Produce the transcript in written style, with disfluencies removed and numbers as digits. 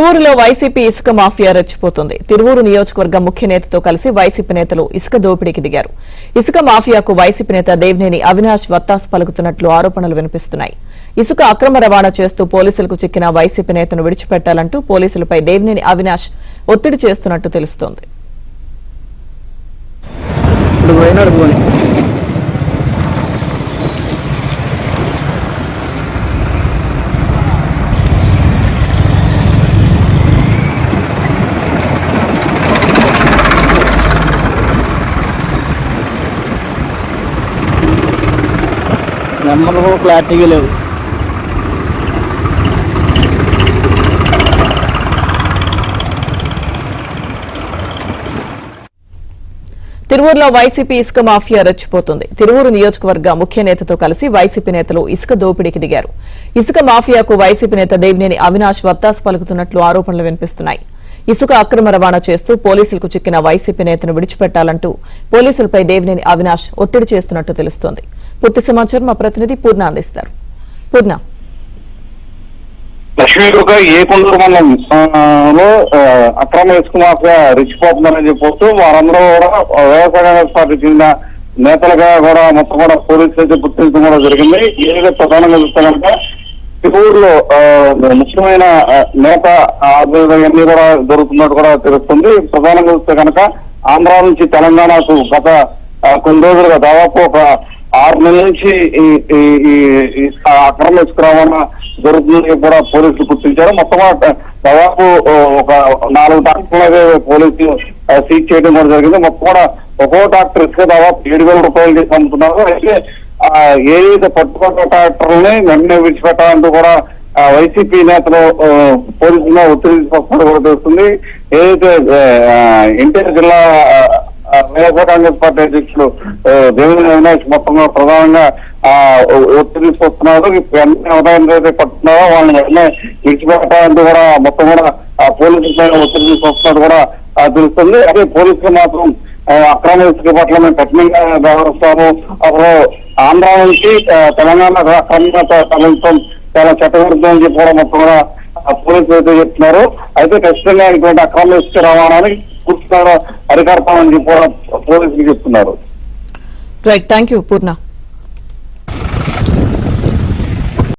తిరువూరులో YCP ఇసుక mafia రెచ్చిపోతుంది. Tiruvuru నియోజకవర్గం ముఖ్య నేతతో కలిసి వైసీపీ నేతలు ఇసుక దోపిడీకి దిగారు. ఇసుక మాఫియాకు వైసీపీ నేత దేవినేని అవినాష్ వత్తాసు పలుకుతున్నట్లు ఆరోపణలు వినిపిస్తున్నాయి. ఇసుక అక్రమ రవాణా చేస్తూ పోలీసులకు చిక్కిన వైసీపీ నేతను విడిచిపెట్టాలంటూ పోలీసులపై దేవినేని అవినాష్ ఒత్తిడి చేస్తున్నట్టు తెలుస్తోంది. నెంబర్లు క్లారిటీగా లేవు. తిరువూరులో వైసీపీ ఇసుక మాఫియా రెచ్చిపోతుంది. తిరువూరు నియోజకవర్గ ముఖ్య నేతతో కలిసి వైసీపీ నేతలు ఇసుక దోపిడీకి దిగారు. ఇసుక మాఫియాకు వైసీపీ నేత దేవినేని అవినాష్ వత్తాసు పలుకుతున్నట్లు ఆరోపణలు వినిపిస్తున్నాయి. ఇసుక అక్రమ రవాణా చేస్తూ పోలీసులకు చిక్కిన వైసీపీ నేతను విడిచిపెట్టాలంటూ పోలీసులపై దేవినేని అవినాష్ ఒత్తిడి చేస్తున్నట్టు తెలుస్తోంది. పూర్తి సమాచారం మా ప్రతినిధి పూర్ణ అందిస్తారు. పూర్ణ, లక్ష్మీదుర్గ ఏకొండూరు మండలంలో అక్రమ ఇసుక మాఫియా రెచ్చిపోతుందని చెప్పొస్తూ వారందరూ కూడా వ్యవసాయ కాంగ్రెస్ పార్టీ చెందిన నేతలుగా కూడా మొత్తం కూడా పోలీసులు అయితే గుర్తించడం కూడా జరిగింది. ఏదైతే ప్రధానంగా చూస్తే కనుక తిరువూరులో ముఖ్యమైన నేత అన్ని కూడా జరుగుతున్నట్టు కూడా తెలుస్తుంది. ప్రధానంగా చూస్తే కనుక ఆంధ్ర నుంచి తెలంగాణకు గత కొన్ని రోజులుగా దాదాపు ఒక 6 నెలల నుంచి ఈ అక్రమ ఇసుక రవాణా జరుగుతుందని కూడా పోలీసులు గుర్తించారు. మొత్తం దాదాపు ఒక 4 ట్రాక్టర్లే పోలీసులు సీజ్ చేయడం కూడా జరిగింది. మొత్తం కూడా ఒక్కో ట్రాక్టర్ ఇసుక దాదాపు 7,000 రూపాయలు చేసి అమ్ముతున్నారు. అయితే ఏదైతే పట్టుకున్న ట్రాక్టర్లని వెంటనే విడిచిపెట్టాలంటూ కూడా వైసీపీ నేతలు పోలీసులు ఒత్తిడి తీసుకొస్తున్నట్టు కూడా తెలుస్తుంది. ఏదైతే ఎన్టీఆర్ జిల్లా వైఎస్ఆర్ కాంగ్రెస్ పార్టీ అధ్యక్షుడు దేవినేని అవినాష్ మొత్తంగా ప్రధానంగా ఒత్తిడి తీసుకొస్తున్నారు. ఎవరైనా అయితే పట్టుకున్నారో వాళ్ళని వెంటనే విడిచిపెట్టాలంటూ కూడా మొత్తం కూడా పోలీసుల పైన ఒత్తిడి తీసుకొస్తున్నట్టు కూడా తెలుస్తుంది. అదే పోలీసులు మాత్రం అక్రమ ఇసుక పట్ల మేము కఠినంగా వ్యవహరిస్తాము, అప్పుడు ఆంధ్ర నుంచి తెలంగాణ అక్రమంగా తరలించడం చాలా చట్టవిరుద్ధం అని చెప్పి కూడా మొత్తం కూడా పోలీసులు అయితే చెప్తున్నారు. అయితే ఖచ్చితంగా ఇటువంటి అక్రమ ఇసుక రవాణానికి పూర్తిగా అరికడతామని చెప్పి కూడా పోలీసులు చెప్తున్నారు. Right, thank you Purna.